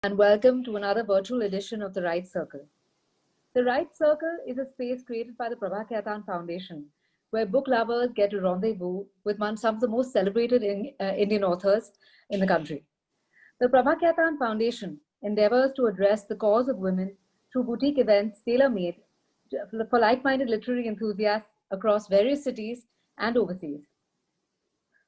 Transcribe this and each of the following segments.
And welcome to another virtual edition of the Right Circle. The Right Circle is a space created by the Prabha Khaitan Foundation, where book lovers get to rendezvous with some of the most celebrated Indian authors in the country. The Prabha Khaitan Foundation endeavors to address the cause of women through boutique events tailor-made for like-minded literary enthusiasts across various cities and overseas.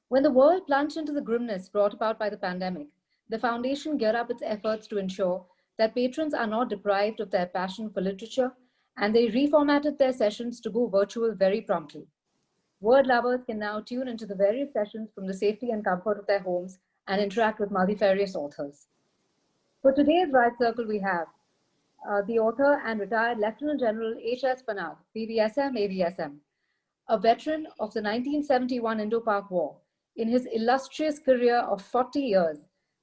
When the world plunged into the grimness brought about by the pandemic, the foundation geared up its efforts to ensure that patrons are not deprived of their passion for literature, and they reformatted their sessions to go virtual very promptly. Word lovers can now tune into the various sessions from the safety and comfort of their homes and interact with multifarious authors. For today's Right Circle, we have the author and retired Lieutenant General H.S. Panag, PVSM, AVSM, a veteran of the 1971 Indo-Pak War. In his illustrious career of 40 years,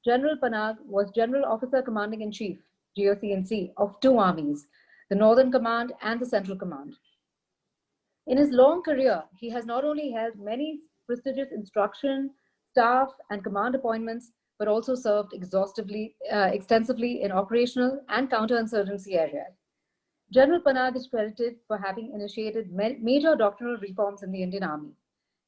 General Panag was General Officer Commanding-in-Chief, GOC&C, of two armies, the Northern Command and the Central Command. In his long career, he has not only held many prestigious instruction, staff, and command appointments, but also served extensively in operational and counterinsurgency areas. General Panag is credited for having initiated major doctrinal reforms in the Indian Army.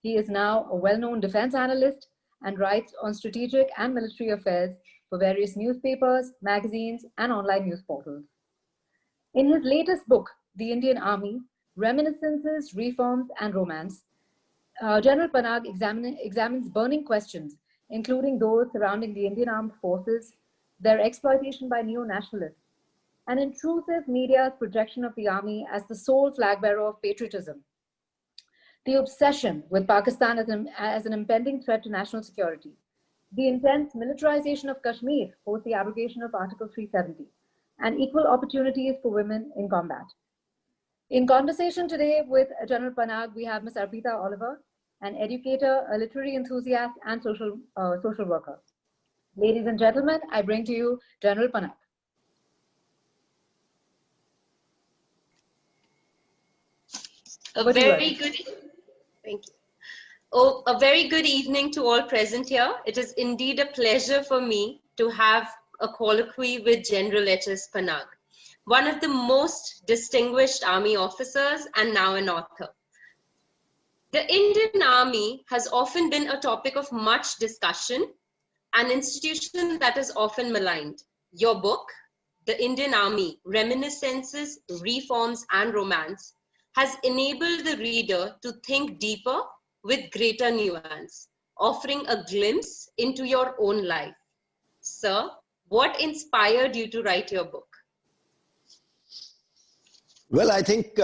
He is now a well-known defense analyst and writes on strategic and military affairs for various newspapers, magazines, and online news portals. In his latest book, The Indian Army, Reminiscences, Reforms, and Romance, General Panag examines burning questions, including those surrounding the Indian Armed Forces, their exploitation by neo-nationalists, and intrusive media's projection of the army as the sole flag bearer of patriotism, the obsession with Pakistan as an impending threat to national security, the intense militarization of Kashmir post the abrogation of Article 370, and equal opportunities for women in combat. In conversation today with General Panag, we have Ms. Arpita Oliver, an educator, a literary enthusiast, and social worker. Ladies and gentlemen, I bring to you General Panag. A very good evening to all present here. It is indeed a pleasure for me to have a colloquy with General H.S. Panag, one of the most distinguished army officers and now an author. The Indian Army has often been a topic of much discussion, an institution that is often maligned. Your book, The Indian Army, Reminiscences, Reforms, and Romance, has enabled the reader to think deeper with greater nuance, offering a glimpse into your own life. Sir, what inspired you to write your book? Well, I think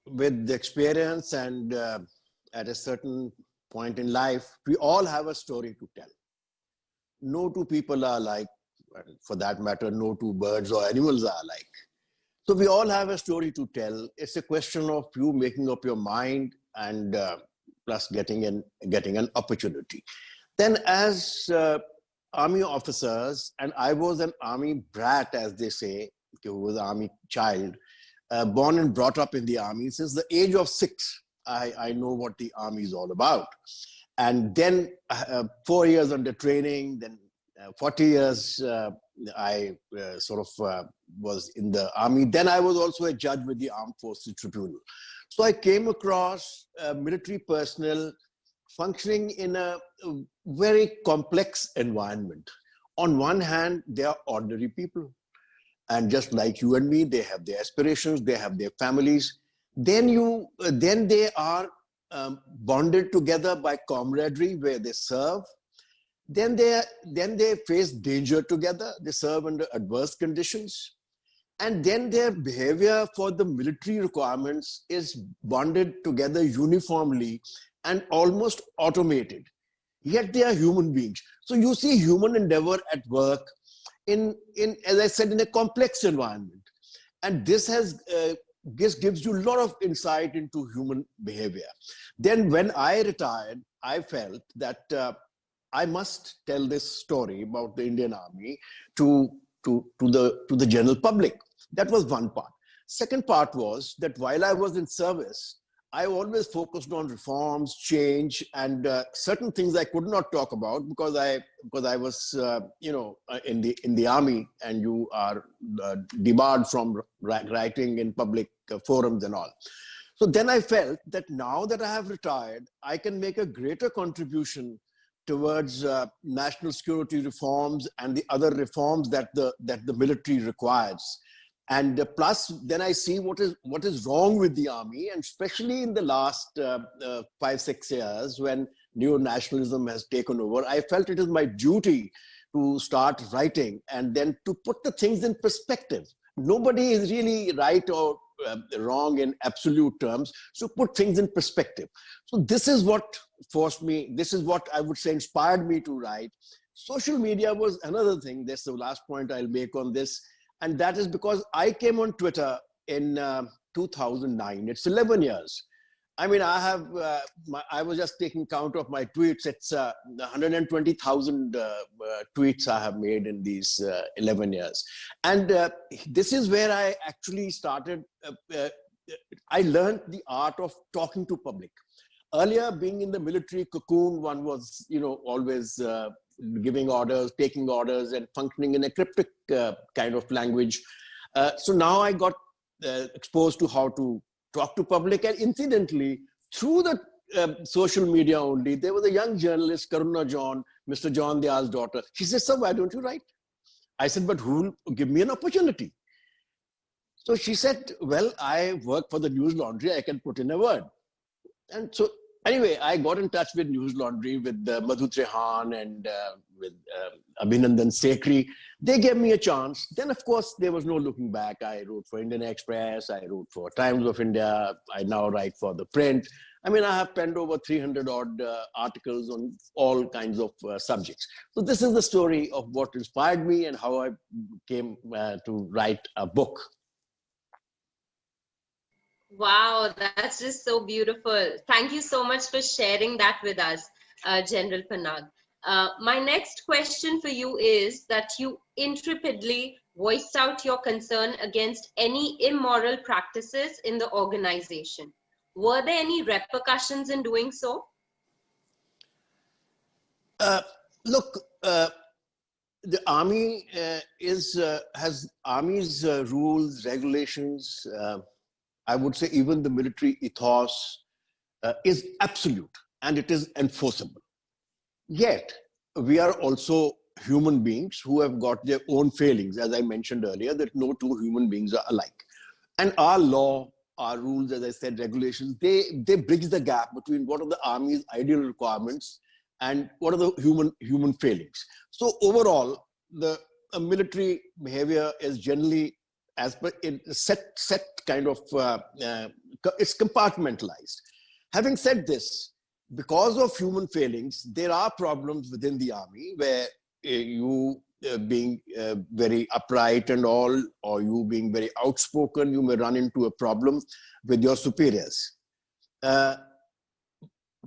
with the experience and at a certain point in life, we all have a story to tell. No two people are alike, for that matter, no two birds or animals are alike. So we all have a story to tell. It's a question of you making up your mind and plus getting an opportunity. Then as army officers, and I was an army brat, as they say, who was an army child, born and brought up in the army. Since the age of 6, I know what the army is all about. And then 4 years under training, then 40 years I was in the army. Then I was also a judge with the Armed Forces Tribunal. So I came across military personnel functioning in a very complex environment. On one hand, they are ordinary people. And just like you and me, they have their aspirations, they have their families. Then they are bonded together by camaraderie where they serve. Then they face danger together. They serve under adverse conditions. And then their behavior for the military requirements is bonded together uniformly and almost automated. Yet they are human beings. So you see human endeavor at work in as I said, in a complex environment. And this gives you a lot of insight into human behavior. Then when I retired, I felt that I must tell this story about the Indian Army to the general public. That was one part. Second part was that while I was in service, I always focused on reforms, change, and certain things I could not talk about because I was in the army, and you are debarred from writing in public forums and all. So then I felt that now that I have retired, I can make a greater contribution towards national security reforms and the other reforms that the military requires. And plus, then I see what is wrong with the army, and especially in the last 5-6 years when neo-nationalism has taken over, I felt it is my duty to start writing and then to put the things in perspective. Nobody is really right or wrong in absolute terms, so put things in perspective. So this is what forced me, this is what I would say inspired me to write. Social media was another thing. That's the last point I'll make on this. And that is because I came on Twitter in 2009. It's 11 years. I mean, I was just taking count of my tweets. It's 120,000 tweets I have made in these 11 years. And this is where I actually started. I learned the art of talking to public. Earlier, being in the military cocoon, one was, always giving orders, taking orders, and functioning in a cryptic kind of language. So now I got exposed to how to talk to public. And incidentally, through the social media only, there was a young journalist, Karuna John, Mr. John Dial's daughter. She said, "Sir, why don't you write?" I said, "But who will give me an opportunity?" So she said, "Well, I work for the News Laundry. I can put in a word." And so anyway, I got in touch with News Laundry, with Madhu Trehan and with Abhinandan Sekri. They gave me a chance. Then, of course, there was no looking back. I wrote for Indian Express. I wrote for Times of India. I now write for the print. I mean, I have penned over 300 odd articles on all kinds of subjects. So this is the story of what inspired me and how I came to write a book. Wow, that's just so beautiful. Thank you so much for sharing that with us, General Panag. My next question for you is that you intrepidly voiced out your concern against any immoral practices in the organization. Were there any repercussions in doing so? Look, the army has army's rules, regulations. I would say even the military ethos is absolute and it is enforceable. Yet, we are also human beings who have got their own failings, as I mentioned earlier, that no two human beings are alike. And our law, our rules, as I said, regulations, they bridge the gap between what are the army's ideal requirements and what are the human failings. So overall, the military behavior is generally as per in set kind of, it's compartmentalized. Having said this, because of human failings, there are problems within the army where you being very upright and all, or you being very outspoken, you may run into a problem with your superiors. By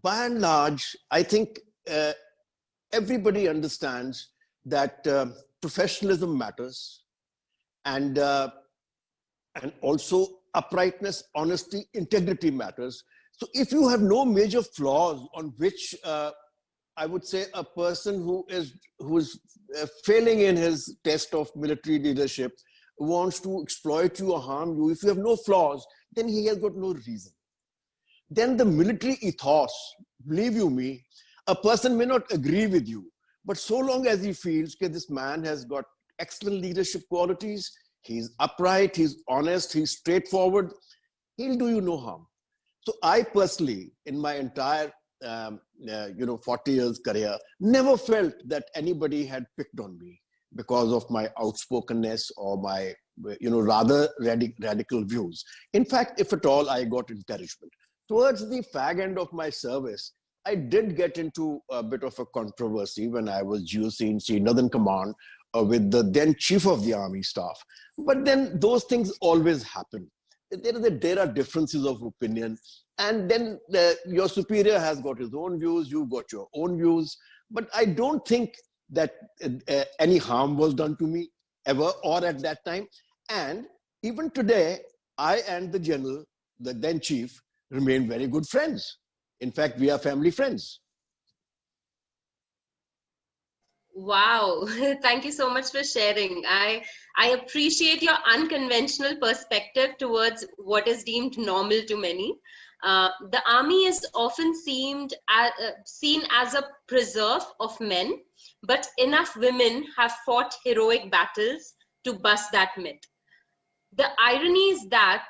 and large, I think everybody understands that professionalism matters, and also uprightness, honesty, integrity matters. So if you have no major flaws on which I would say a person who is failing in his test of military leadership wants to exploit you or harm you, if you have no flaws, then he has got no reason. Then the military ethos, believe you me, a person may not agree with you, but so long as he feels that this man has got excellent leadership qualities, he's upright, he's honest, he's straightforward, he'll do you no harm. So I personally, in my entire 40 years career, never felt that anybody had picked on me because of my outspokenness or my rather radical views. In fact, if at all, I got encouragement. Towards the fag end of my service, I did get into a bit of a controversy when I was GOC Northern Command with the then Chief of the Army Staff. But then those things always happen. There are differences of opinion, and then your superior has got his own views, you've got your own views. But I don't think that any harm was done to me ever or at that time. And even today, I and the general, the then chief, remain very good friends. In fact, we are family friends. Wow, thank you so much for sharing. I appreciate your unconventional perspective towards what is deemed normal to many. The army is often seen as a preserve of men, but enough women have fought heroic battles to bust that myth. The irony is that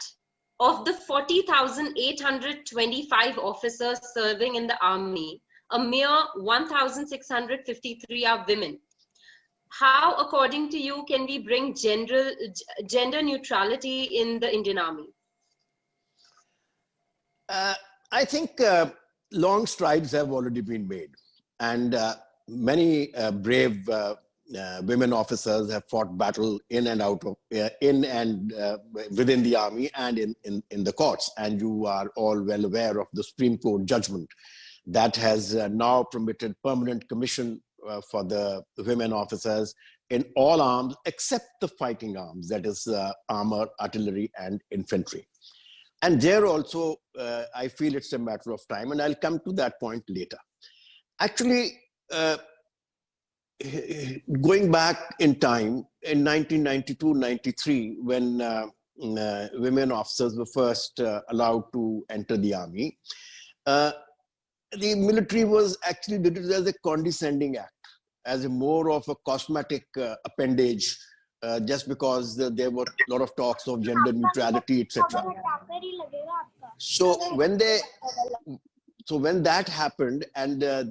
of the 40,825 officers serving in the army, a mere 1,653 are women. How, according to you, can we bring gender neutrality in the Indian Army? I think long strides have already been made, and many brave women officers have fought battle in and out of in and within the army and in the courts. And you are all well aware of the Supreme Court judgment that has now permitted permanent commission for the women officers in all arms except the fighting arms, that is armor, artillery, and infantry. And there also, I feel it's a matter of time, and I'll come to that point later. Actually, going back in time, in 1992-93, when women officers were first allowed to enter the army, the military was actually did it as a condescending act, as a more of a cosmetic appendage, just because there were a lot of talks of gender neutrality, etc. So when that happened, and so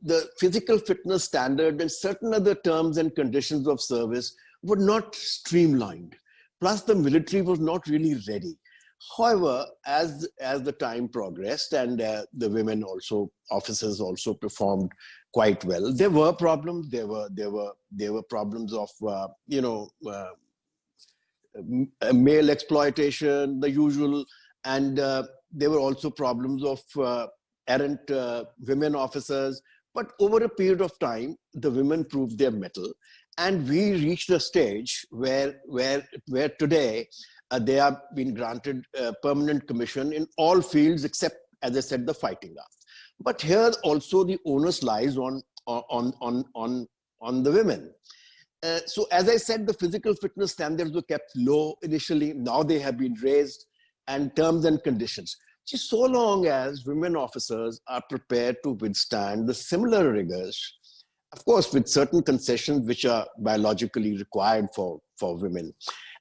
the physical fitness standard and certain other terms and conditions of service were not streamlined. Plus, the military was not really ready. However, as the time progressed, and the women officers also performed quite well, there were problems. There were problems of male exploitation, the usual, and there were also problems of errant women officers. But over a period of time, the women proved their mettle, and we reached a stage where today they have been granted permanent commission in all fields except, as I said, the fighting arms. But here also the onus lies on the women. So as I said, the physical fitness standards were kept low initially. Now they have been raised, and terms and conditions. Just so long as women officers are prepared to withstand the similar rigors, of course, with certain concessions which are biologically required for women,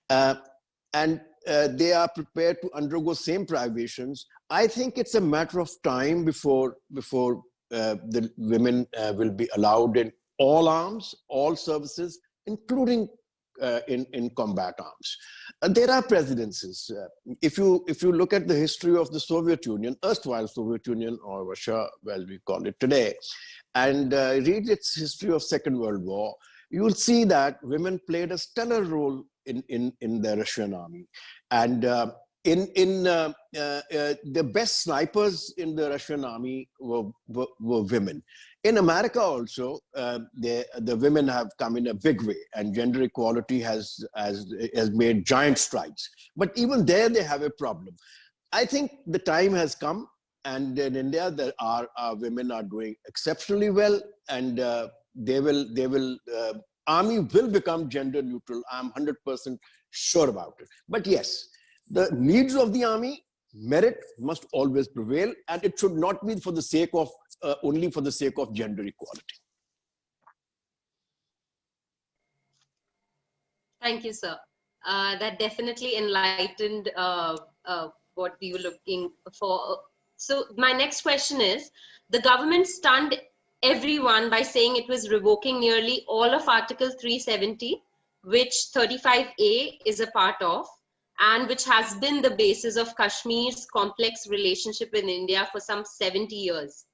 and they are prepared to undergo same privations, I think it's a matter of time before the women will be allowed in all arms, all services, including in combat arms. There are precedences. If you look at the history of the Soviet Union, erstwhile Soviet Union, or Russia, as we call it today, and read its history of Second World War, you will see that women played a stellar role in the Russian army. And the best snipers in the Russian army were women. In America also, the women have come in a big way, and gender equality has made giant strides. But even there, they have a problem. I think the time has come, and in India, our women are doing exceptionally well, and army will become gender neutral. I'm 100% sure about it. But yes, the needs of the army, merit must always prevail, and it should not be for the sake of only for the sake of gender equality. Thank you, sir. That definitely enlightened what we were looking for. So my next question is, the government stunned everyone by saying it was revoking nearly all of Article 370, which 35A is a part of, and which has been the basis of Kashmir's complex relationship with India for some 70 years.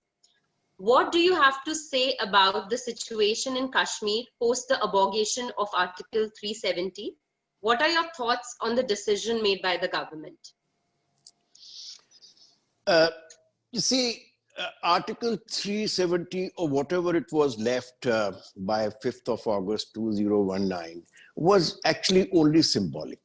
What do you have to say about the situation in Kashmir post the abrogation of Article 370? What are your thoughts on the decision made by the government? You see, Article 370, or whatever it was left by 5th of August 2019, was actually only symbolic.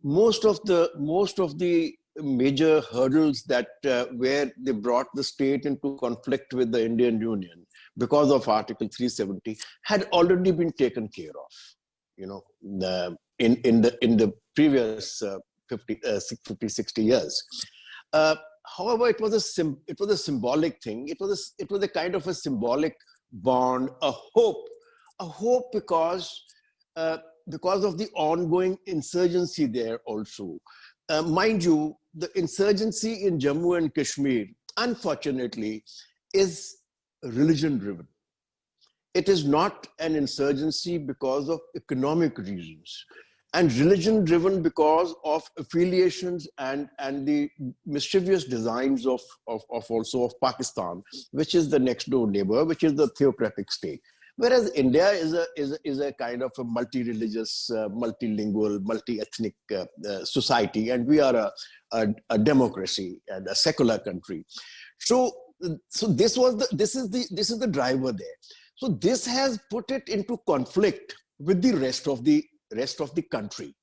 Most of the major hurdles that where they brought the state into conflict with the Indian Union because of Article 370 had already been taken care of. You know, in the previous 50, 60 years. However, it was a symbolic thing. It was a kind of a symbolic bond, a hope because of the ongoing insurgency there also. Mind you, the insurgency in Jammu and Kashmir, unfortunately, is religion driven. It is not an insurgency because of economic reasons, and religion driven because of affiliations and the mischievous designs of also of Pakistan, which is the next door neighbor, which is the theocratic state. Whereas India is a kind of a multi-religious, multilingual, multi-ethnic society, and we are a democracy and a secular country. So this is the driver there. So this has put it into conflict with the rest of the country.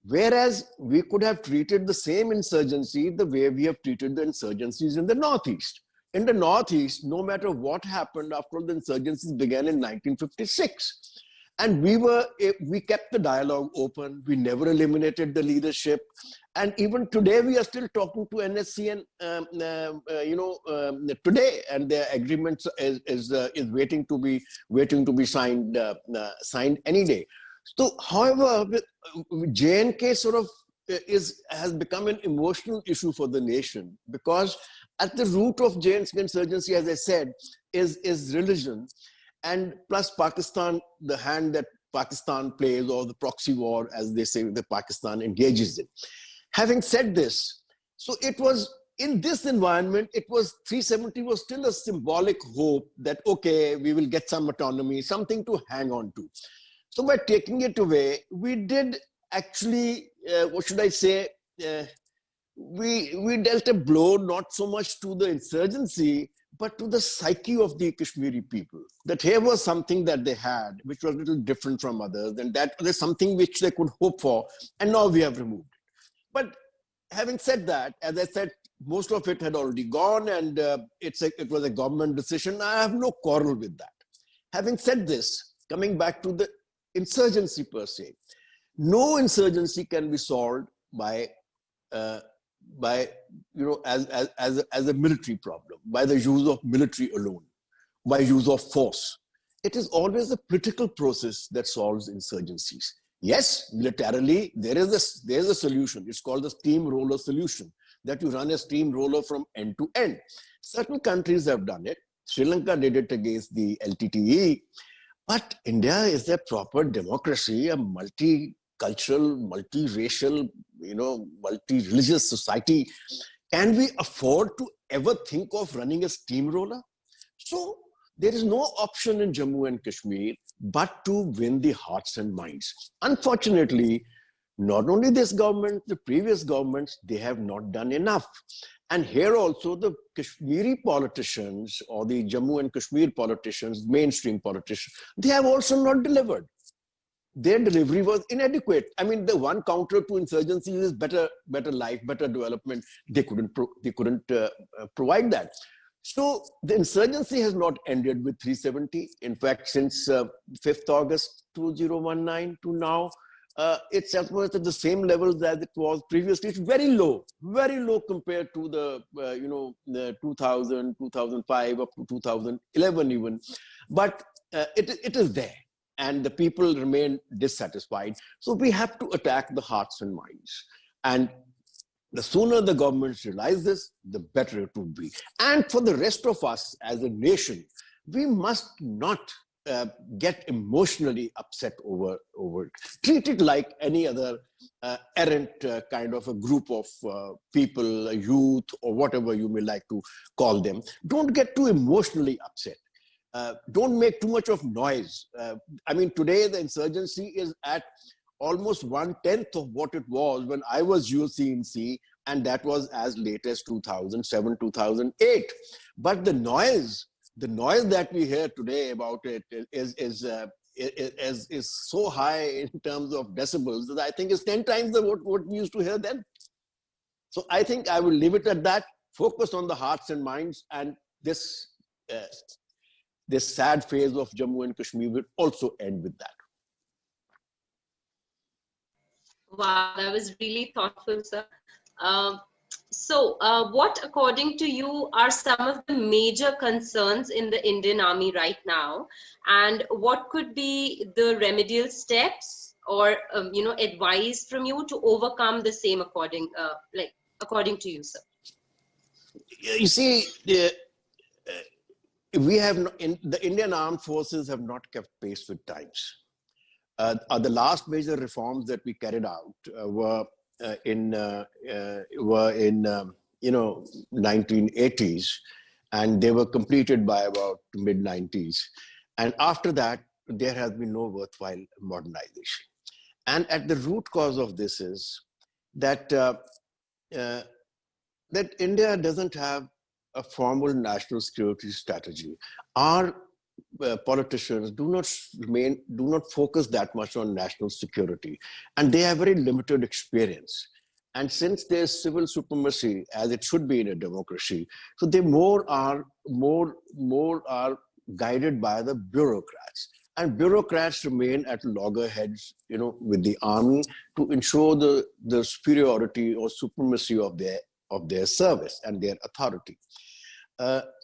Whereas we could have treated the same insurgency the way we have treated the insurgencies in the Northeast. In the Northeast, no matter what happened after the insurgencies began in 1956, and we kept the dialogue open. We never eliminated the leadership, and even today we are still talking to NSC and today, and their agreements is waiting to be signed any day. So, however, J&K sort of has become an emotional issue for the nation, because at the root of J&K insurgency, as I said, is religion, and plus Pakistan, the hand that Pakistan plays, or the proxy war, as they say, that Pakistan engages in. Having said this, so it was in this environment, 370 was still a symbolic hope that, okay, we will get some autonomy, something to hang on to. So by taking it away, we did actually, what should I say, we dealt a blow not so much to the insurgency, but to the psyche of the Kashmiri people. That here was something that they had, which was a little different from others, and that was something which they could hope for, and now we have removed it. But having said that, as I said, most of it had already gone, and it was a government decision. I have no quarrel with that. Having said this, coming back to the insurgency per se, no insurgency can be solved by as a military problem, by the use of military alone, by use of force. It is always a political process that solves insurgencies. Yes, militarily there is a solution. It's called the steamroller solution, that you run a steamroller from end to end. Certain countries have done it. Sri Lanka did it against the LTTE. But India is a proper democracy, a multicultural, multiracial, multi-religious society. Can we afford to ever think of running a steamroller? So there is no option in Jammu and Kashmir but to win the hearts and minds. Unfortunately, not only this government, the previous governments, they have not done enough. And here also the Kashmiri politicians, or the Jammu and Kashmir politicians, mainstream politicians, they have also not delivered. Their delivery was inadequate. I mean, the one counter to insurgency is better life, better development. They couldn't provide that. So the insurgency has not ended with 370. In fact, since 5th August 2019 to now, it's almost at the same levels as it was previously. It's very low compared to the 2000, 2005 up to 2011 even. But it is there, and the people remain dissatisfied. So we have to attack the hearts and minds. And the sooner the governments realize this, the better it would be. And for the rest of us as a nation, we must not get emotionally upset over it. Treat it like any other errant kind of a group of people, a youth, or whatever you may like to call them. Don't get too emotionally upset. Don't make too much of noise. I mean, today the insurgency is at almost 1/10 of what it was when I was UCNC, and that was as late as 2007, 2008. But the noise that we hear today about it is so high in terms of decibels that I think it's 10 times what we used to hear then. So I think I will leave it at that, focus on the hearts and minds, and this, this sad phase of Jammu and Kashmir will also end with that. Wow, that was really thoughtful, sir. Um, what, according to you, are some of the major concerns in the Indian Army right now, and what could be the remedial steps or advice from you to overcome the same, according to you, sir? You see, we have the Indian Armed Forces have not kept pace with times. The last major reforms that we carried out were in 1980s, and they were completed by about mid 90s. And after that, there has been no worthwhile modernization. And at the root cause of this is that that India doesn't have a formal national security strategy. Our politicians do not focus that much on national security, and they have very limited experience. And since there's civil supremacy, as it should be in a democracy, so they are guided by the bureaucrats. And bureaucrats remain at loggerheads, with the army to ensure the superiority or supremacy of their service and their authority.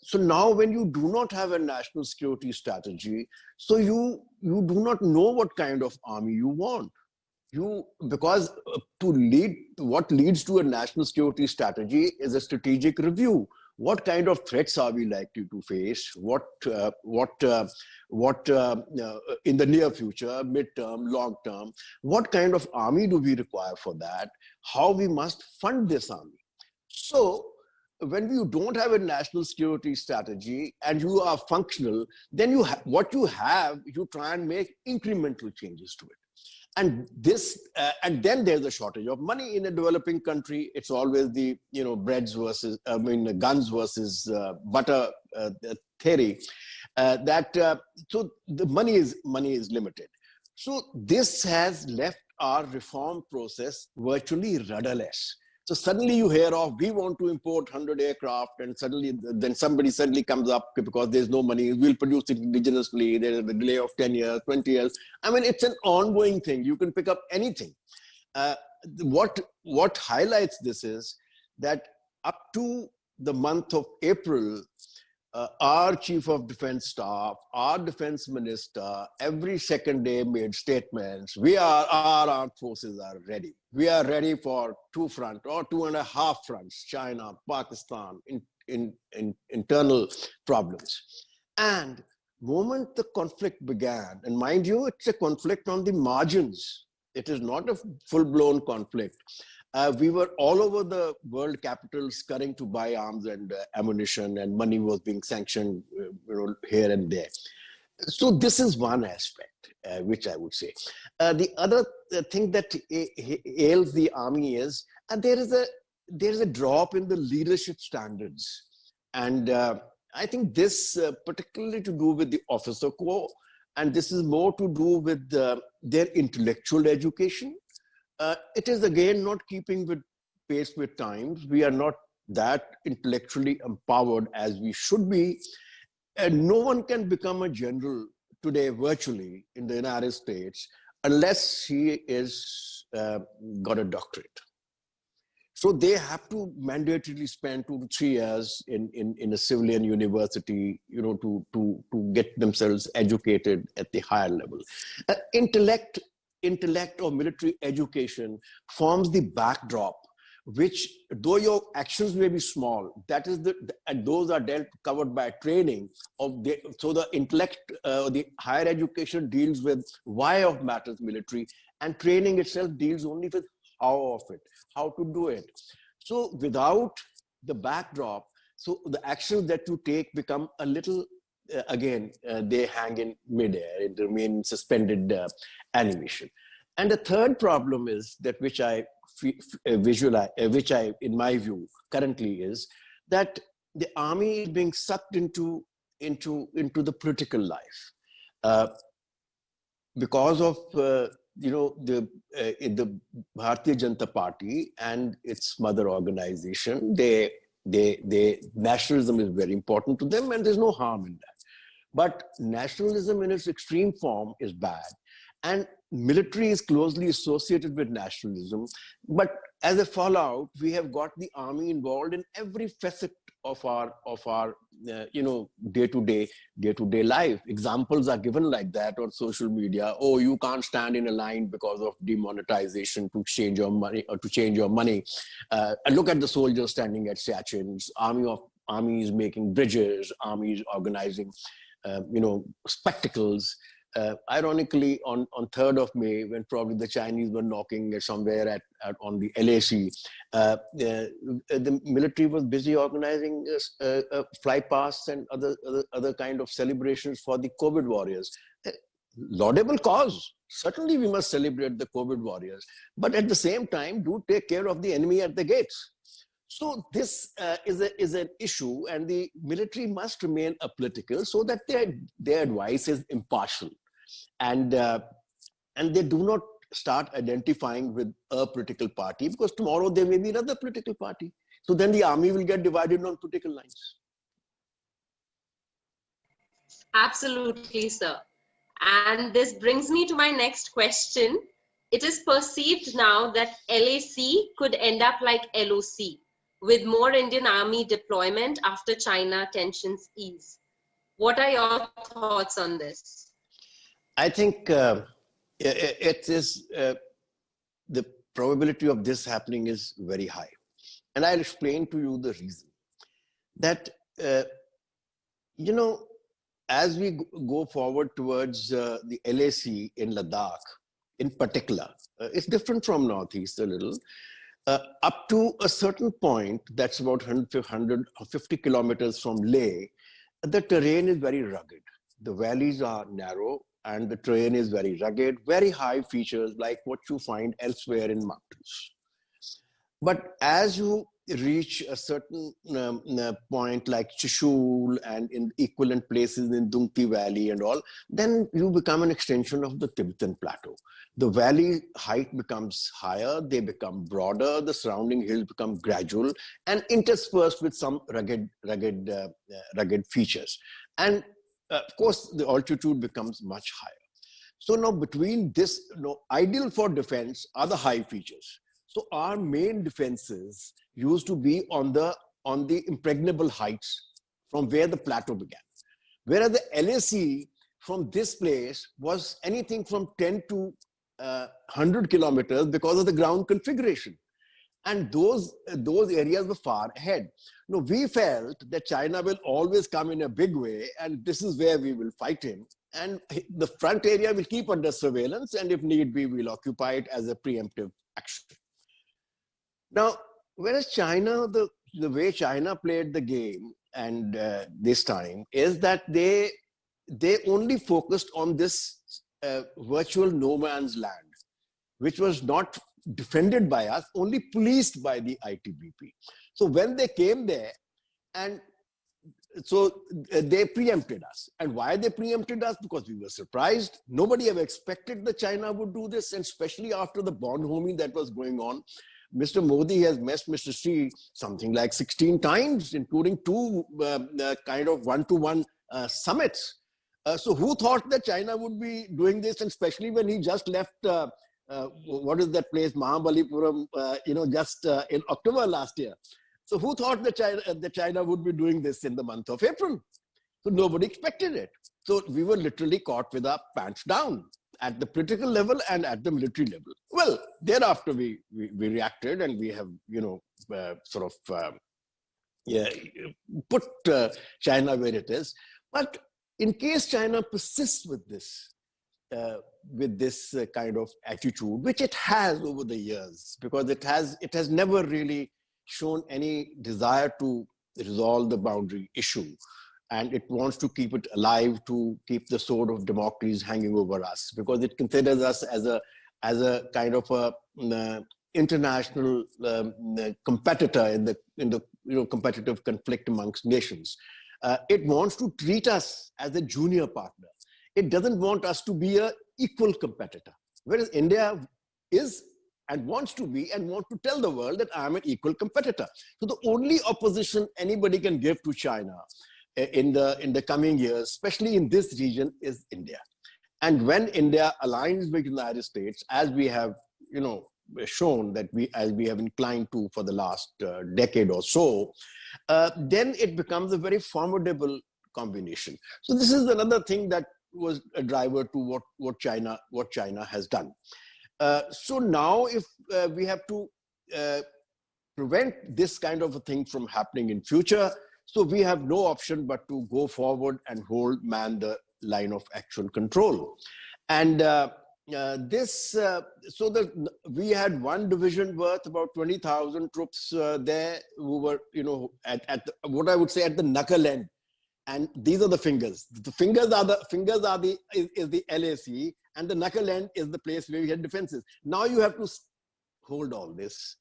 So now when you do not have a national security strategy, so you do not know what kind of army you want. Because what leads to a national security strategy is a strategic review. What kind of threats are we likely to face? What in the near future, mid-term, long-term, what kind of army do we require for that? How we must fund this army? So when you don't have a national security strategy and you are functional, then you try and make incremental changes to it. And then there's a shortage of money in a developing country. It's always the guns versus butter theory. So the money is limited. So this has left our reform process virtually rudderless. So suddenly you hear of, we want to import 100 aircraft, and then somebody suddenly comes up because there's no money, we'll produce it indigenously, there's a delay of 10 years, 20 years. I mean, it's an ongoing thing. You can pick up anything. What highlights this is that up to the month of April, our chief of defense staff, our defense minister, every second day made statements. Our armed forces are ready. We are ready for 2 fronts or 2.5 fronts, China, Pakistan, internal problems. And moment the conflict began, and mind you, it's a conflict on the margins. It is not a full-blown conflict. We were all over the world capitals scurrying to buy arms and ammunition, and money was being sanctioned here and there. So this is one aspect, which I would say. The other thing that ails the army is there is a drop in the leadership standards. And I think this particularly to do with the officer corps, and this is more to do with their intellectual education. It is again not keeping with pace with times. We are not that intellectually empowered as we should be. And no one can become a general today virtually in the United States unless he is got a doctorate. So they have to mandatorily spend 2 to 3 years in a civilian university, to get themselves educated at the higher level. Intellect or military education forms the backdrop, which though your actions may be small, and those are covered by training so the intellect, the higher education deals with why of matters military, and training itself deals only with how of it, how to do it. So without the backdrop, so the actions that you take become a little, they hang in midair, it remains suspended animation. And the third problem is that which I visualize, in my view, currently is that the army is being sucked into the political life because of the Bharatiya Janata Party and its mother organization, nationalism is very important to them, and there's no harm in that. But nationalism in its extreme form is bad. And military is closely associated with nationalism. But as a fallout, we have got the army involved in every facet of our day-to-day life. Examples are given like that on social media. Oh, you can't stand in a line because of demonetization to change your money or to change your money. And look at the soldiers standing at Siachen. Army is making bridges. Army is organizing spectacles. Ironically, on 3rd of May, when probably the Chinese were knocking somewhere on the LAC, the military was busy organizing fly pasts and other kind of celebrations for the COVID warriors. Laudable cause. Certainly, we must celebrate the COVID warriors, but at the same time, do take care of the enemy at the gates. So this is an issue, and the military must remain apolitical so that their advice is impartial, and they do not start identifying with a political party, because tomorrow there may be another political party. So then the army will get divided on political lines. Absolutely, sir. And this brings me to my next question. It is perceived now that LAC could end up like LOC, with more Indian army deployment after China tensions ease. What are your thoughts on this? I think it is the probability of this happening is very high. And I'll explain to you the reason. That, as we go forward towards the LAC in Ladakh, in particular, it's different from Northeast a little. Up to a certain point, that's about 150 kilometers from Leh, the terrain is very rugged. The valleys are narrow and the terrain is very rugged, very high features like what you find elsewhere in mountains. But as you reach a certain point like Chishul and in equivalent places in Dungti Valley and all, then you become an extension of the Tibetan plateau. The valley height becomes higher, they become broader, the surrounding hills become gradual and interspersed with some rugged features. And of course, the altitude becomes much higher. So now between this, ideal for defense are the high features. So our main defenses used to be on the impregnable heights from where the plateau began. Whereas the LAC from this place was anything from 10 to 100 kilometers because of the ground configuration. And those areas were far ahead. No, we felt that China will always come in a big way, and this is where we will fight him. And the front area will keep under surveillance, and if need be, we'll occupy it as a preemptive action. Now, whereas China, the way China played the game, and this time, is that they only focused on this virtual no man's land, which was not defended by us, only policed by the ITBP. So when they came there, and so they preempted us. And why they preempted us? Because we were surprised. Nobody ever expected that China would do this, and especially after the bonhoming that was going on. Mr. Modi has met Mr. Xi something like 16 times, including two kind of one-to-one summits. So who thought that China would be doing this, and especially when he just left what is that place, Mahabalipuram, just in October last year. So who thought that China would be doing this in the month of April? So nobody expected it. So we were literally caught with our pants down at the political level and at the military level. Well, thereafter we reacted, and we have, put China where it is. But in case China persists with this kind of attitude, which it has over the years, because it has never really shown any desire to resolve the boundary issue, and it wants to keep it alive, to keep the sword of Damocles hanging over us, because it considers us as a kind of a international competitor in the competitive conflict amongst nations. It wants to treat us as a junior partner. It doesn't want us to be an equal competitor. Whereas India is and wants to be and want to tell the world that I am an equal competitor. So the only opposition anybody can give to China in the coming years, especially in this region, is India. And when India aligns with the United States, as we have, shown that as we have inclined to for the last decade or so, then it becomes a very formidable combination. So this is another thing that was a driver to what China has done. So now, if we have to prevent this kind of a thing from happening in future, so we have no option but to go forward and man the line of actual control. And we had one division worth about 20,000 troops there who were, at what I would say at the knuckle end. And these are the fingers. The fingers are the LAC, and the knuckle end is the place where we had defenses. Now you have to hold all this.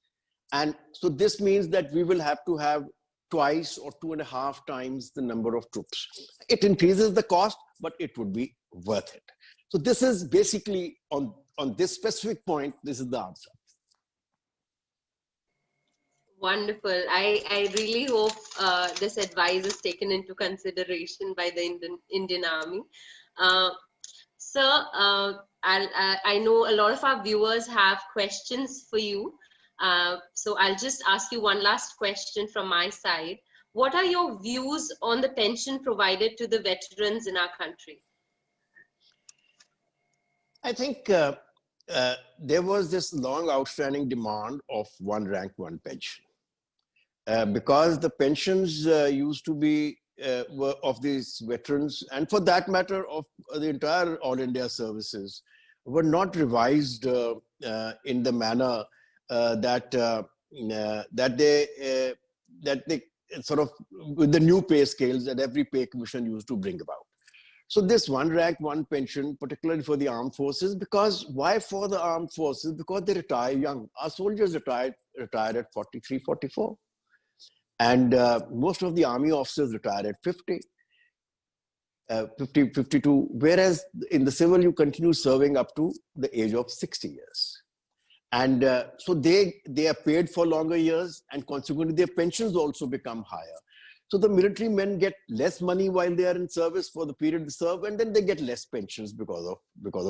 And so this means that we will have to have twice or 2.5 times the number of troops. It increases the cost, but it would be worth it. So this is basically on this specific point, this is the answer. Wonderful. I really hope this advice is taken into consideration by the Indian Army. Sir, I know a lot of our viewers have questions for you. So I'll just ask you one last question from my side. What are your views on the pension provided to the veterans in our country? I think there was this long outstanding demand of one rank, one pension. Because the pensions used to be were of these veterans, and for that matter of the entire All India services, were not revised in the manner that they sort of with the new pay scales that every pay commission used to bring about. So this one rank, one pension, particularly for the armed forces, because why for the armed forces? Because they retire young. Our soldiers retired at 43, 44. And most of the army officers retired at 50, 52, whereas in the civil, you continue serving up to the age of 60 years. And so they are paid for longer years, and consequently their pensions also become higher. So the military men get less money while they are in service for the period they serve, and then they get less pensions because of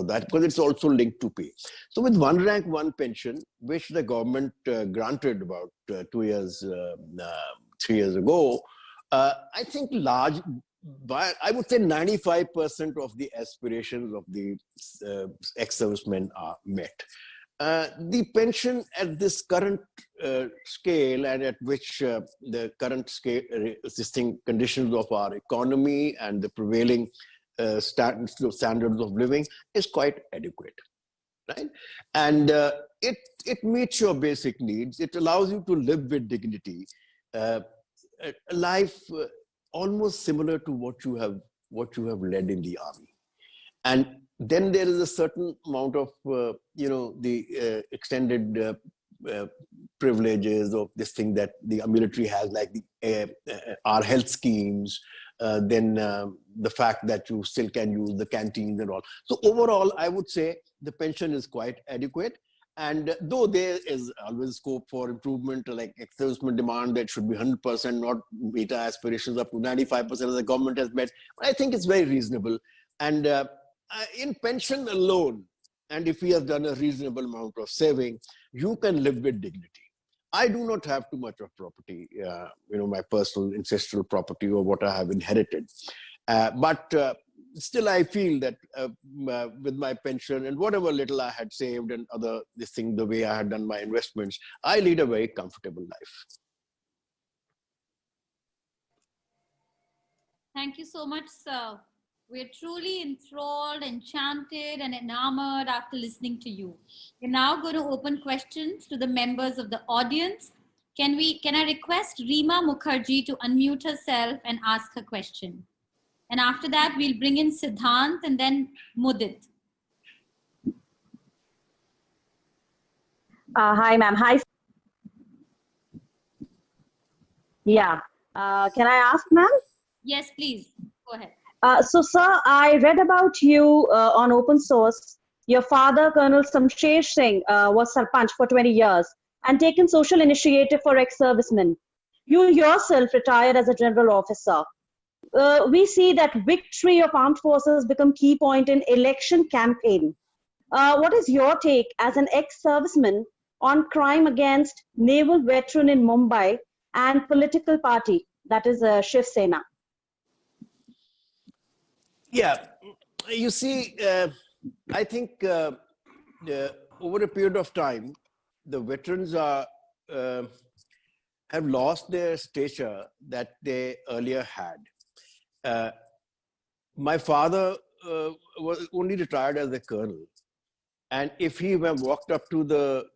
that, because it's also linked to pay. So with one rank, one pension, which the government granted about 3 years ago, I think I would say 95% of the aspirations of the ex-servicemen are met. The pension at this current scale, and at which the current scale, existing conditions of our economy and the prevailing standards of living, is quite adequate, right? And it meets your basic needs. It allows you to live with dignity, a life almost similar to what you have led in the army. And then there is a certain amount of, the extended privileges of this thing that the military has, like our health schemes, then the fact that you still can use the canteens and all. So overall, I would say the pension is quite adequate. And though there is always scope for improvement, like ex-servicemen demand that should be 100%, not meet our aspirations up to 95% as the government has met, I think it's very reasonable. And in pension alone, and if we have done a reasonable amount of saving, you can live with dignity. I do not have too much of property, my personal ancestral property or what I have inherited. But still, I feel that with my pension and whatever little I had saved and the way I had done my investments, I lead a very comfortable life. Thank you so much, sir. We're truly enthralled, enchanted, and enamored after listening to you. We're now going to open questions to the members of the audience. Can I request Reema Mukherjee to unmute herself and ask her question? And after that, we'll bring in Siddhant and then Mudit. Hi, ma'am. Hi. Yeah. Can I ask, ma'am? Yes, please. Go ahead. So, sir, I read about you on open source Your father, Colonel Samsher Singh, was Sarpanch for 20 years and taken social initiative for ex-servicemen. You yourself retired as a general officer. We see that victory of armed forces become key point in election campaign. What is your take as an ex-serviceman on crime against naval veteran in Mumbai and political party, that is Shiv Sena? Yeah, you see, I think over a period of time, the veterans have lost their stature that they earlier had. My father was only retired as a colonel. And if he were walked up to the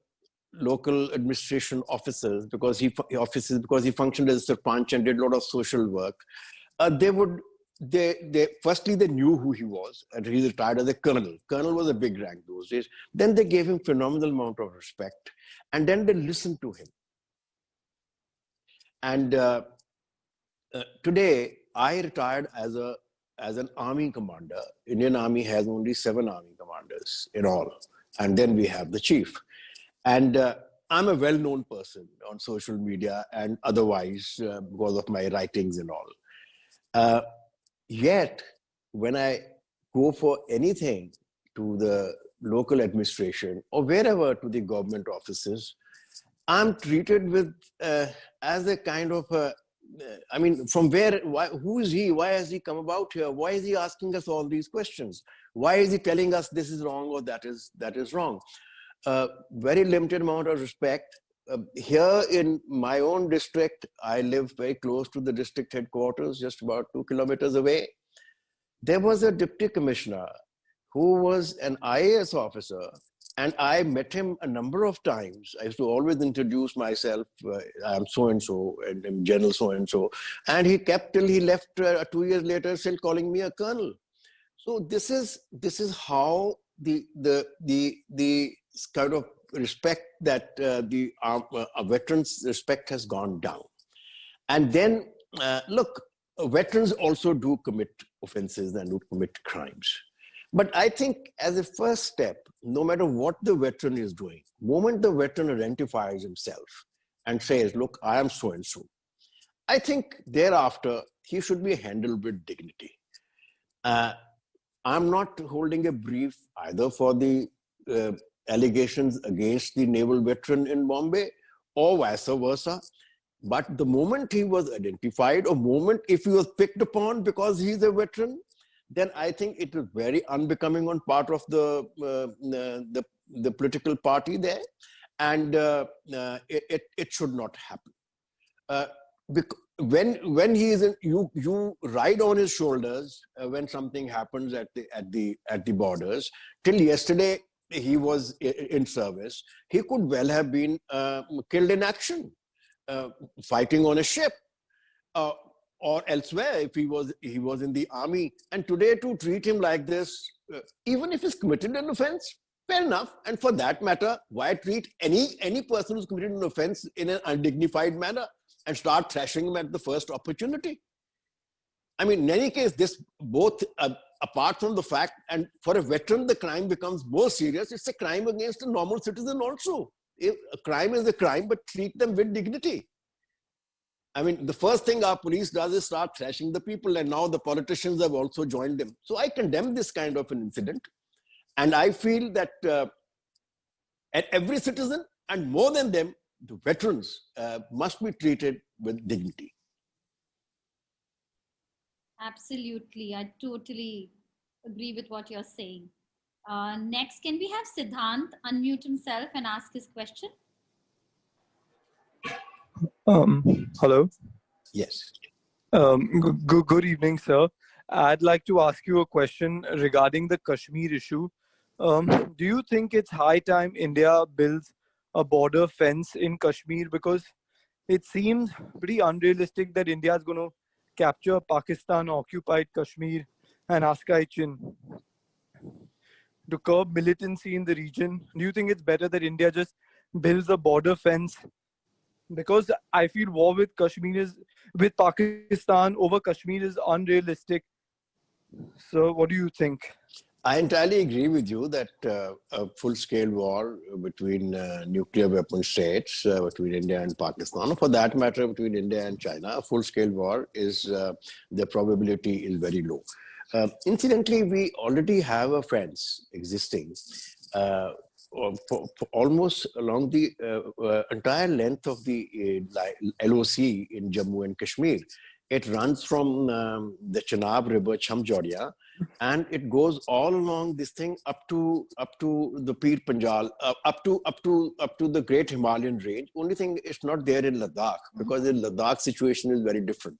local administration officers because he functioned as a Sarpanch and did a lot of social work, firstly they knew who he was, and he retired as a colonel. Colonel was a big rank those days. Then they gave him phenomenal amount of respect, and then they listened to him. And today I retired as an army commander. Indian Army has only 7 army commanders in all, and then we have the chief. And I'm a well-known person on social media and otherwise because of my writings and all. Yet, when I go for anything to the local administration or wherever to the government offices, I'm treated with as a kind of I mean, from where, who is he? Why has he come about here? Why is he asking us all these questions? Why is he telling us this is wrong or that is wrong? Very limited amount of respect. Here in my own district, I live very close to the district headquarters, just about 2 kilometers away. There was a deputy commissioner who was an IAS officer, and I met him a number of times. I used to always introduce myself, I'm so-and-so, and General so-and-so. And he kept till he left 2 years later, still calling me a colonel. So this is how the kind of respect that the veterans' respect has gone down. And then, look, veterans also do commit offenses and do commit crimes. But I think as a first step, no matter what the veteran is doing, the moment the veteran identifies himself and says, look, I am so-and-so, I think thereafter, he should be handled with dignity. I'm not holding a brief either for the allegations against the naval veteran in Bombay or vice versa. But the moment he was identified, or moment if he was picked upon because he's a veteran, then I think it is very unbecoming on part of the political party there, and it should not happen. When he is in, you ride on his shoulders when something happens at the borders. Till yesterday, he was in service. He could well have been killed in action, fighting on a ship. Or elsewhere if he was in the army. And today to treat him like this, even if he's committed an offense, fair enough. And for that matter, why treat any person who's committed an offense in an undignified manner and start thrashing him at the first opportunity? I mean, in any case, this both, apart from the fact, and for a veteran, the crime becomes more serious. It's a crime against a normal citizen also. If a crime is a crime, but treat them with dignity. I mean, the first thing our police does is start thrashing the people, and now the politicians have also joined them. So I condemn this kind of an incident. And I feel that every citizen, and more than them, the veterans must be treated with dignity. Absolutely. I totally agree with what you're saying. Next, can we have Siddhant unmute himself and ask his question? Hello. Yes. Good evening, sir. I'd like to ask you a question regarding the Kashmir issue. Do you think it's high time India builds a border fence in Kashmir? Because it seems pretty unrealistic that India is going to capture Pakistan-occupied Kashmir and Askai Chin. To curb militancy in the region, do you think it's better that India just builds a border fence? Because I feel war with Pakistan over Kashmir is unrealistic. So what do you think? I entirely agree with you that a full-scale war between nuclear weapon states, between India and Pakistan, or for that matter, between India and China, a full-scale war is, the probability is very low. Incidentally, we already have a fence existing for almost along the entire length of the LOC in Jammu and Kashmir. It runs from the Chenab River, Chamjauria, and it goes all along this thing up to the Pir Panjal, up to the Great Himalayan Range. Only thing it's not there in Ladakh, because in Ladakh situation is very different.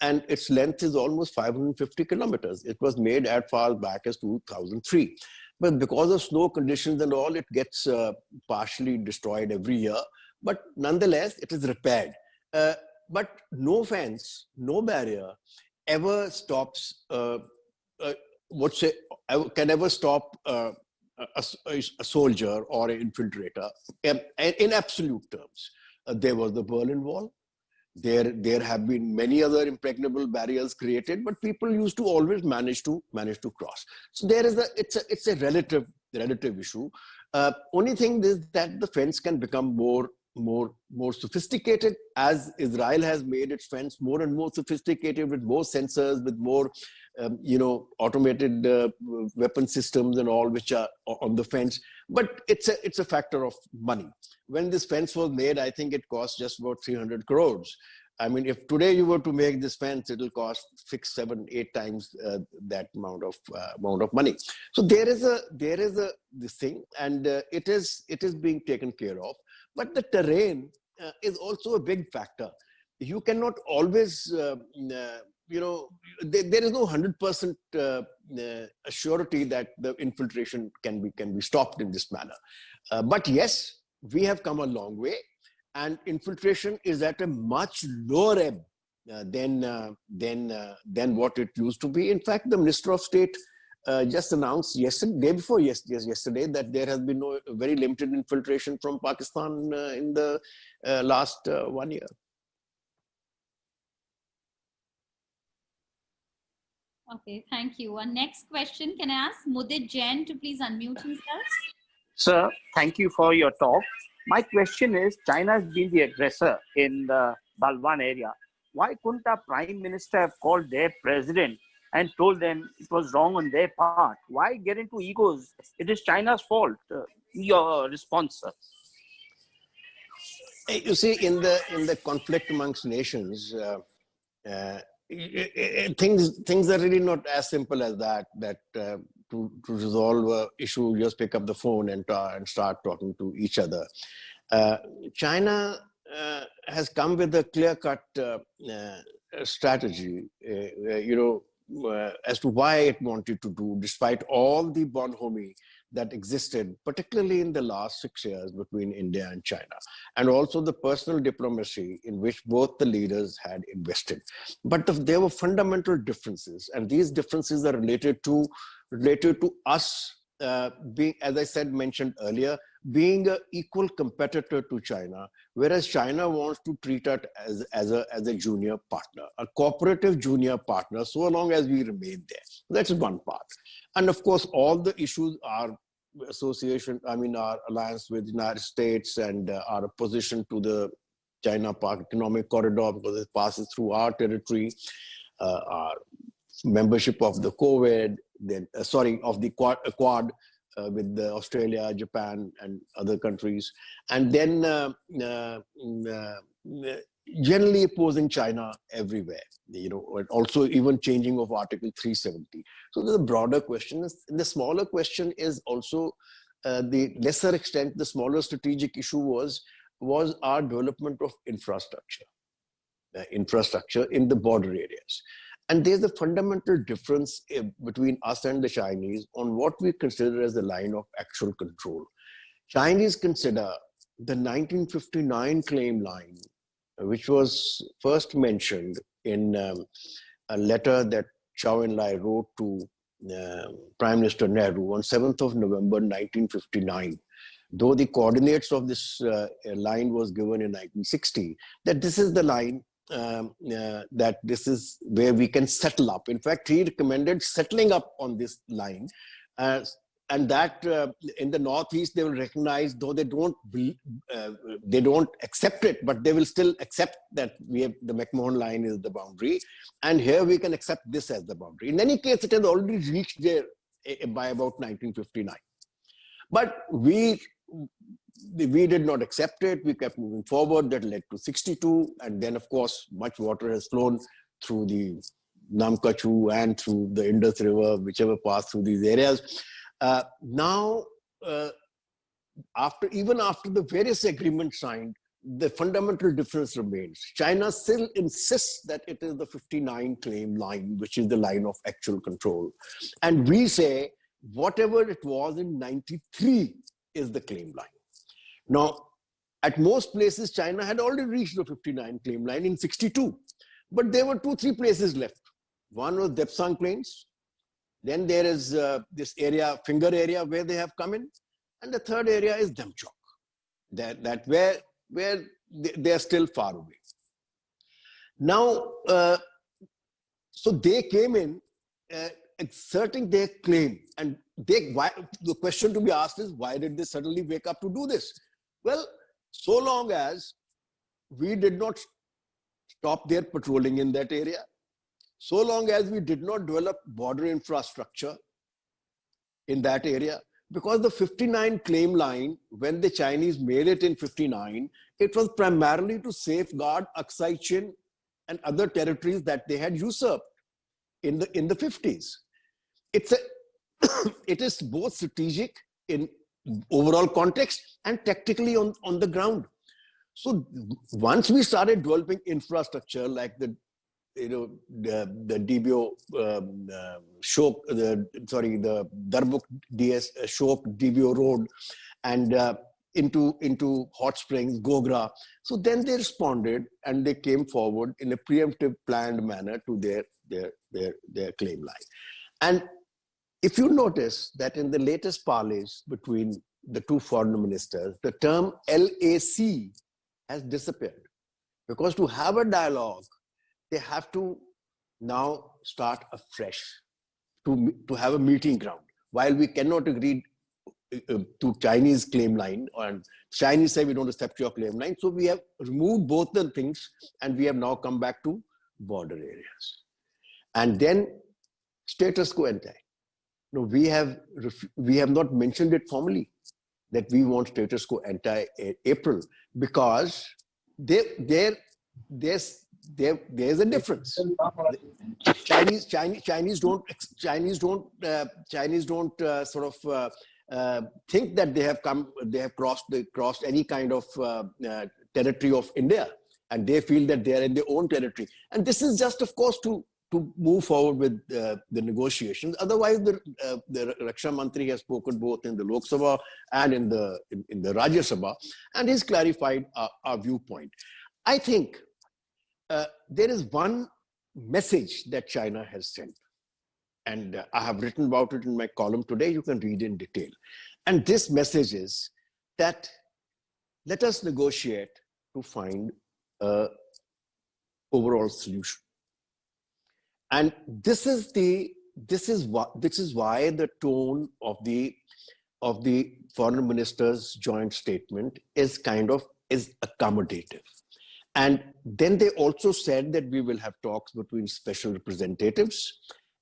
And its length is almost 550 kilometers. It was made as far back as 2003. But because of snow conditions and all, it gets partially destroyed every year. But nonetheless, it is repaired. But no fence, no barrier ever stops, can ever stop a soldier or an infiltrator in absolute terms. There was the Berlin Wall. There have been many other impregnable barriers created, but people used to always manage to cross. So it's a relative issue. Only thing is that the fence can become more sophisticated as Israel has made its fence more and more sophisticated, with more sensors, with more automated weapon systems and all, which are on the fence. But it's a factor of money. When this fence was made, I think it cost just about 300 crores. I mean, if today you were to make this fence, it will cost 6, 7, 8 times that amount of money. So there is this thing, and it is being taken care of. But the terrain is also a big factor. You cannot always, there is no 100% surety that the infiltration can be stopped in this manner. But yes, we have come a long way, and infiltration is at a much lower ebb than what it used to be. In fact, the Minister of State just announced yesterday that there has been no very limited infiltration from Pakistan in the last 1 year. Okay, thank you. Our next question, can I ask Mudit Jain to please unmute himself? Sir, thank you for your talk. My question is, China has been the aggressor in the Balwan area. Why couldn't our Prime Minister have called their president and told them it was wrong on their part? Why get into egos? It is China's fault. Your response, sir. You see, in the conflict amongst nations, things are really not as simple as that. To resolve an issue, you just pick up the phone and start talking to each other. China has come with a clear-cut strategy, as to why it wanted to do, despite all the bonhomie that existed, particularly in the last 6 years between India and China, and also the personal diplomacy in which both the leaders had invested. But there were fundamental differences, and these differences are related to us being, as I mentioned earlier, being an equal competitor to China, whereas China wants to treat it as a junior partner, a cooperative junior partner, so long as we remain there. That's one part. And of course, all the issues are our alliance with the United States and our opposition to the China-Pak economic corridor, because it passes through our territory, our membership of the of the Quad with Australia, Japan, and other countries, and then generally opposing China everywhere, and also even changing of Article 370. So the broader question is, the smaller question is also the lesser extent, the smaller strategic issue was our development of infrastructure in the border areas. And there's a fundamental difference between us and the Chinese on what we consider as the line of actual control. Chinese consider the 1959 claim line, which was first mentioned in a letter that Chow En-lai wrote to Prime Minister Nehru on 7th of November 1959. Though the coordinates of this line was given in 1960, that this is the line that this is where we can settle up. In fact, he recommended settling up on this line, and that in the Northeast they will recognize, though they don't accept it, but they will still accept that we have the McMahon line is the boundary, and here we can accept this as the boundary. In any case, it has already reached there by about 1959, but we did not accept it. We kept moving forward. That led to 62. And then, of course, much water has flown through the Namkachu and through the Indus River, whichever passed through these areas. Now, even after the various agreements signed, the fundamental difference remains. China still insists that it is the 59 claim line, which is the line of actual control. And we say, whatever it was in 93 is the claim line. Now, at most places, China had already reached the 59 claim line in 62, but there were 2-3 places left. One was Depsang Plains. Then there is this area, finger area, where they have come in. And the third area is Damchok, where they are still far away. Now, so they came in exerting their claim. And the question to be asked is, why did they suddenly wake up to do this? Well, so long as we did not stop their patrolling in that area, so long as we did not develop border infrastructure in that area, because the 59 claim line, when the Chinese made it in 59, it was primarily to safeguard Aksai Chin and other territories that they had usurped in the 50s. It is both strategic in overall context and tactically on the ground. So once we started developing infrastructure like the DBO the Darbuk DS Shok DBO road and into Hot Springs, Gogra. So then they responded and they came forward in a preemptive planned manner to their claim line. And if you notice that in the latest parleys between the two foreign ministers, the term LAC has disappeared. Because to have a dialogue, they have to now start afresh, to have a meeting ground. While we cannot agree to Chinese claim line, and Chinese say we don't accept your claim line, so we have removed both the things and we have now come back to border areas. And then status quo ante. No, we have not mentioned it formally that we want status quo ante April, because there's a difference. Chinese don't think that they have crossed any kind of territory of India, and they feel that they are in their own territory. And this is just, of course, to move forward with the negotiations. Otherwise, the Raksha Mantri has spoken both in the Lok Sabha and in the Rajya Sabha, and he's clarified our viewpoint. I think there is one message that China has sent, and I have written about it in my column today. You can read in detail. And this message is that let us negotiate to find an overall solution. And this is why the tone of the foreign minister's joint statement is accommodative. And then they also said that we will have talks between special representatives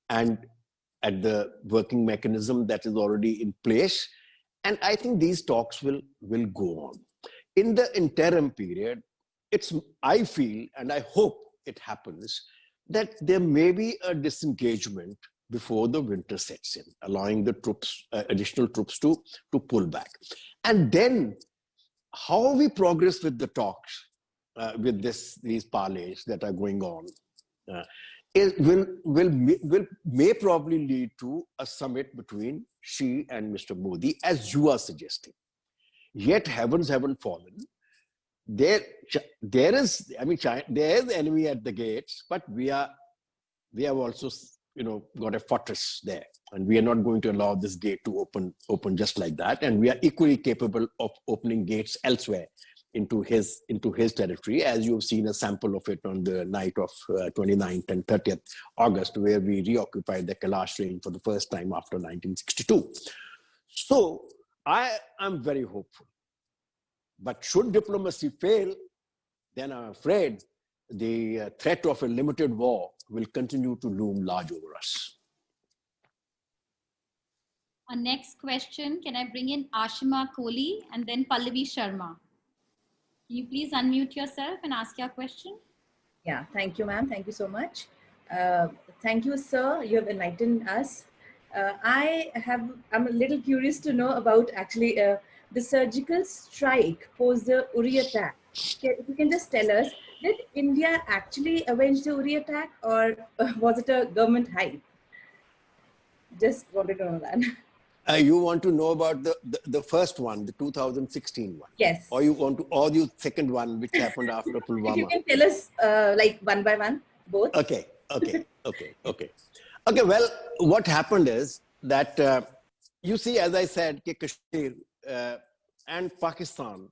and at the working mechanism that is already in place. And I think these talks will go on. In the interim period, I feel, and I hope it happens, that there may be a disengagement before the winter sets in, allowing the additional troops to pull back. And then how we progress with the talks, with these parleys that are going on, may probably lead to a summit between Xi and Mr. Modi, as you are suggesting. Yet heavens haven't fallen. There is enemy at the gates, but we have also got a fortress there, and we are not going to allow this gate to open just like that. And we are equally capable of opening gates elsewhere into his territory, as you've seen a sample of it on the night of 29th and 30th August, where we reoccupied the Kailash range for the first time after 1962. So I am very hopeful. But should diplomacy fail, then I'm afraid the threat of a limited war will continue to loom large over us. Our next question, can I bring in Ashima Kohli and then Pallavi Sharma? Can you please unmute yourself and ask your question? Yeah, thank you, ma'am. Thank you so much. Thank you, sir. You have enlightened us. I'm a little curious to know about actually the surgical strike post the Uri attack. If you can just tell us, did India actually avenge the Uri attack, or was it a government hype? Just wanted to know that. You want to know about the first one, the 2016 one? Yes. Or the second one, which happened after Pulwama? If you can tell us like one by one, both. Okay. Well, what happened is that, you see, as I said, Kashmir and Pakistan,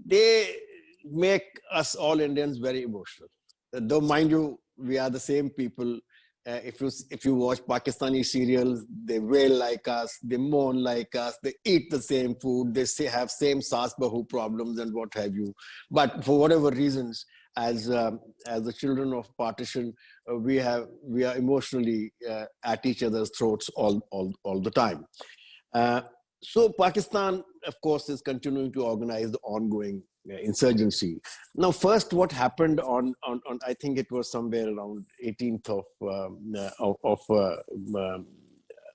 they make us all Indians very emotional. Though, mind you, we are the same people. If you watch Pakistani serials, they wail like us, they mourn like us, they eat the same food, they have same saas bahu problems and what have you. But for whatever reasons, as the children of partition, we are emotionally at each other's throats all the time. So Pakistan, of course, is continuing to organize the ongoing insurgency. Now, first, what happened on I think it was somewhere around 18th of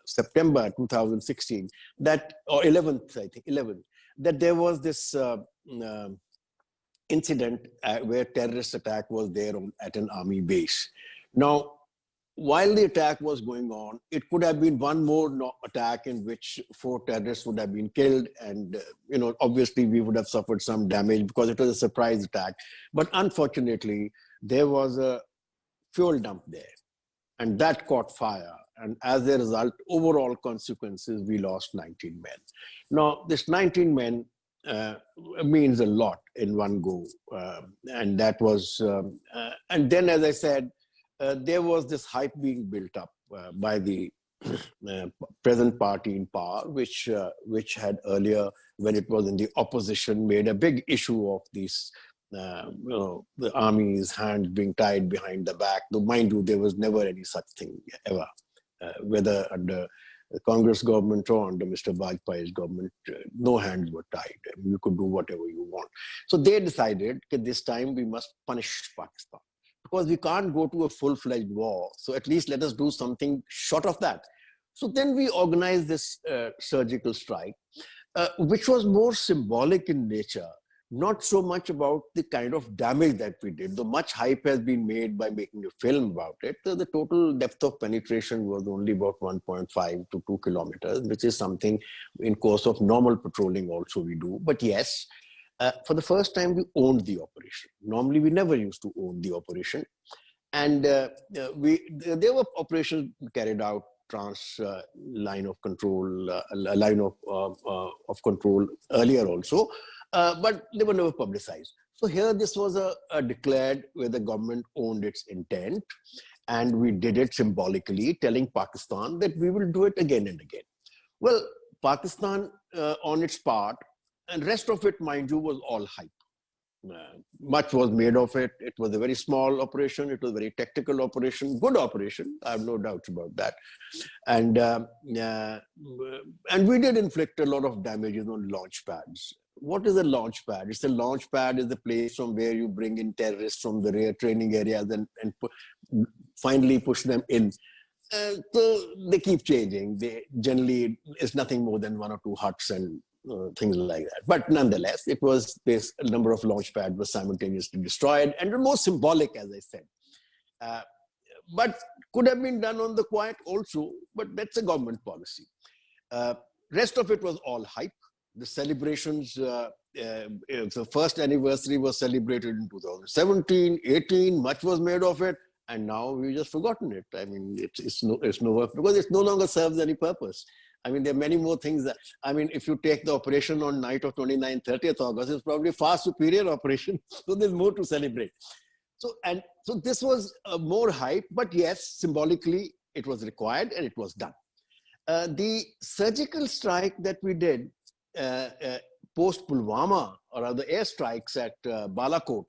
September 2016, that, or 11th, I think 11th, that there was this incident where terrorist attack was there at an army base. Now, while the attack was going on, it could have been one more attack in which 4 terrorists would have been killed, and obviously we would have suffered some damage because it was a surprise attack. But unfortunately, there was a fuel dump there, and that caught fire. And as a result, overall consequences, we lost 19 men. Now, this 19 men means a lot in one go, and that was, and then, as I said, there was this hype being built up by the present party in power, which had earlier, when it was in the opposition, made a big issue of these, the army's hands being tied behind the back. Though, mind you, there was never any such thing ever, whether under the Congress government or under Mr. Vajpayee's government, no hands were tied. You could do whatever you want. So they decided that this time we must punish Pakistan, because we can't go to a full-fledged war. So at least let us do something short of that. So then we organized this surgical strike, which was more symbolic in nature, not so much about the kind of damage that we did. Though much hype has been made by making a film about it, the total depth of penetration was only about 1.5 to 2 kilometers, which is something in course of normal patrolling also we do. But yes, for the first time, we owned the operation. Normally, we never used to own the operation. And there were operations carried out trans line of control, of control earlier also, but they were never publicized. So here, this was a declared where the government owned its intent, and we did it symbolically, telling Pakistan that we will do it again and again. Well, Pakistan, on its part, and rest of it, mind you, was all hype. Much was made of it. It was a very small operation. It was a very tactical operation, good operation. I have no doubts about that. And we did inflict a lot of damages on launch pads. What is a launch pad? It's a launch pad is the place from where you bring in terrorists from the rear training areas and finally push them in. So they keep changing. They generally, it's nothing more than 1 or 2 huts and things like that. But nonetheless, it was this number of launch pads was simultaneously destroyed, and more symbolic, as I said. But could have been done on the quiet also, but that's a government policy. Rest of it was all hype. The celebrations, the first anniversary was celebrated in 2017, 18, much was made of it, and now we've just forgotten it. I mean, it's no work because it no longer serves any purpose. I mean, there are many more things that, I mean, if you take the operation on night of 29th, 30th August, it's probably a far superior operation. So there's more to celebrate. So this was more hype, but yes, symbolically, it was required and it was done. The surgical strike that we did post Pulwama, or other airstrikes at Balakot,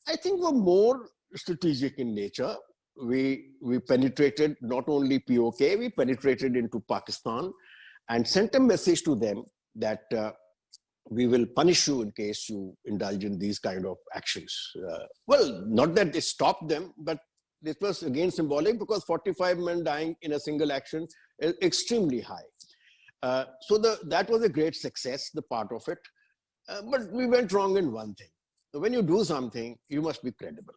I think were more strategic in nature. We penetrated not only POK, we penetrated into Pakistan and sent a message to them that we will punish you in case you indulge in these kind of actions. Well, not that they stopped them, but this was again symbolic, because 45 men dying in a single action is extremely high. So that was a great success, the part of it. But we went wrong in one thing. So when you do something, you must be credible.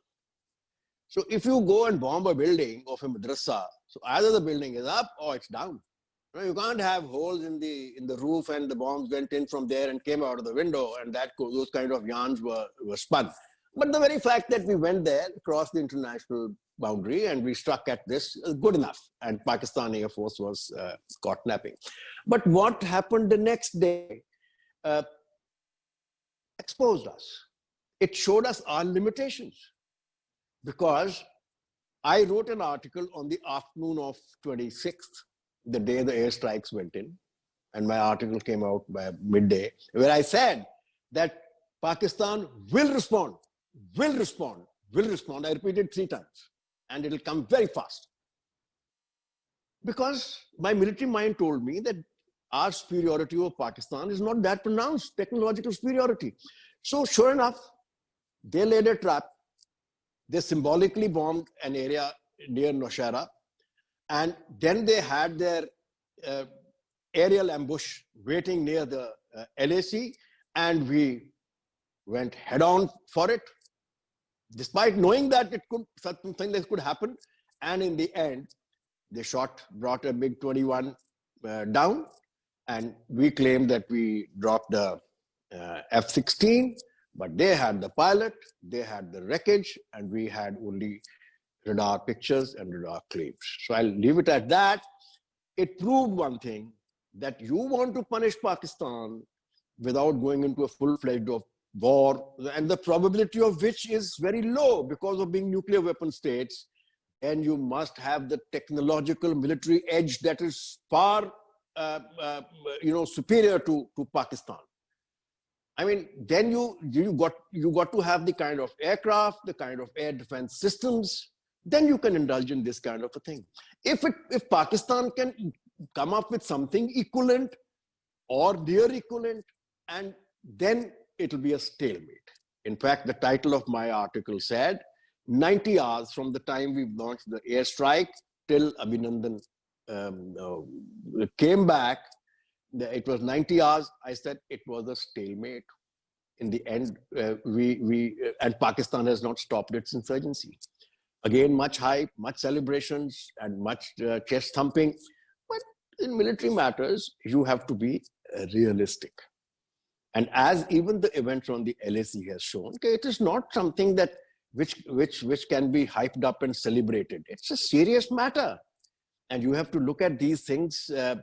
So if you go and bomb a building of a madrasa, so either the building is up or it's down. You can't have holes in the roof and the bombs went in from there and came out of the window, and those kind of yarns were spun. But the very fact that we went there, crossed the international boundary, and we struck at this is good enough. And Pakistan Air Force was caught napping. But what happened the next day exposed us. It showed us our limitations. Because I wrote an article on the afternoon of 26th, the day the airstrikes went in, and my article came out by midday, where I said that Pakistan will respond, will respond, will respond. I repeated 3 times, and it'll come very fast. Because my military mind told me that our superiority over Pakistan is not that pronounced, technological superiority. So sure enough, they laid a trap. They symbolically bombed an area near Nowshera, and then they had their aerial ambush waiting near the LAC, and we went head on for it, despite knowing that something that could happen. And in the end, they brought a MiG-21 down, and we claimed that we dropped the F-16, but they had the pilot, they had the wreckage, and we had only radar pictures and radar claims. So I'll leave it at that. It proved one thing, that you want to punish Pakistan without going into a full-fledged war, and the probability of which is very low because of being nuclear weapon states, and you must have the technological military edge that is far superior to Pakistan. I mean, then you got to have the kind of aircraft, the kind of air defense systems, then you can indulge in this kind of a thing. If Pakistan can come up with something equivalent or near equivalent, and then it'll be a stalemate. In fact, the title of my article said, 90 hours from the time we launched the airstrike till Abhinandan came back, it was 90 hours. I said it was a stalemate. In the end, and Pakistan has not stopped its insurgency. Again, much hype, much celebrations, and much chest thumping. But in military matters, you have to be realistic. And as even the event on the LAC has shown, okay, it is not something that which can be hyped up and celebrated. It's a serious matter. And you have to look at these things, from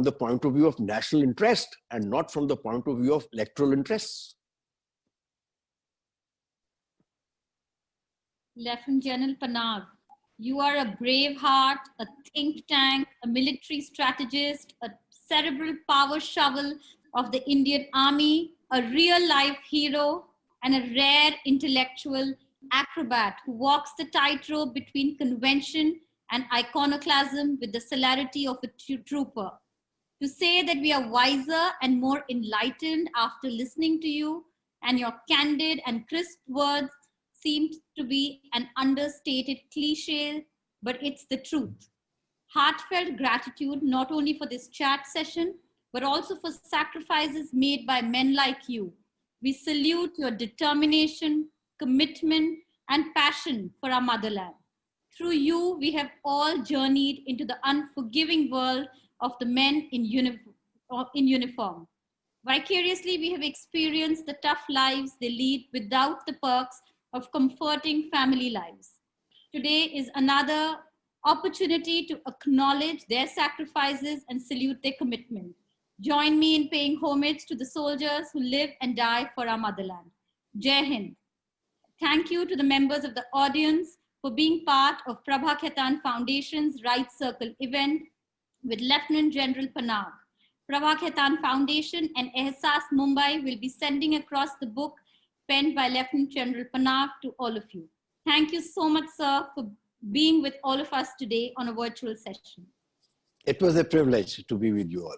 the point of view of national interest and not from the point of view of electoral interests. Lieutenant General Panag, you are a brave heart, a think tank, a military strategist, a cerebral power shovel of the Indian Army, a real-life hero, and a rare intellectual acrobat who walks the tightrope between convention and iconoclasm with the celerity of a trooper. To say that we are wiser and more enlightened after listening to you and your candid and crisp words seems to be an understated cliche, but it's the truth. Heartfelt gratitude not only for this chat session, but also for sacrifices made by men like you. We salute your determination, commitment, and passion for our motherland. Through you, we have all journeyed into the unforgiving world of the men in uniform. Vicariously, we have experienced the tough lives they lead without the perks of comforting family lives. Today is another opportunity to acknowledge their sacrifices and salute their commitment. Join me in paying homage to the soldiers who live and die for our motherland. Jai Hind. Thank you to the members of the audience for being part of Prabha Khaitan Foundation's Rights Circle event with Lieutenant General Panag. Prabha Khaitan Foundation and Ehsas Mumbai will be sending across the book penned by Lieutenant General Panag to all of you. Thank you so much, sir, for being with all of us today on a virtual session. It was a privilege to be with you all.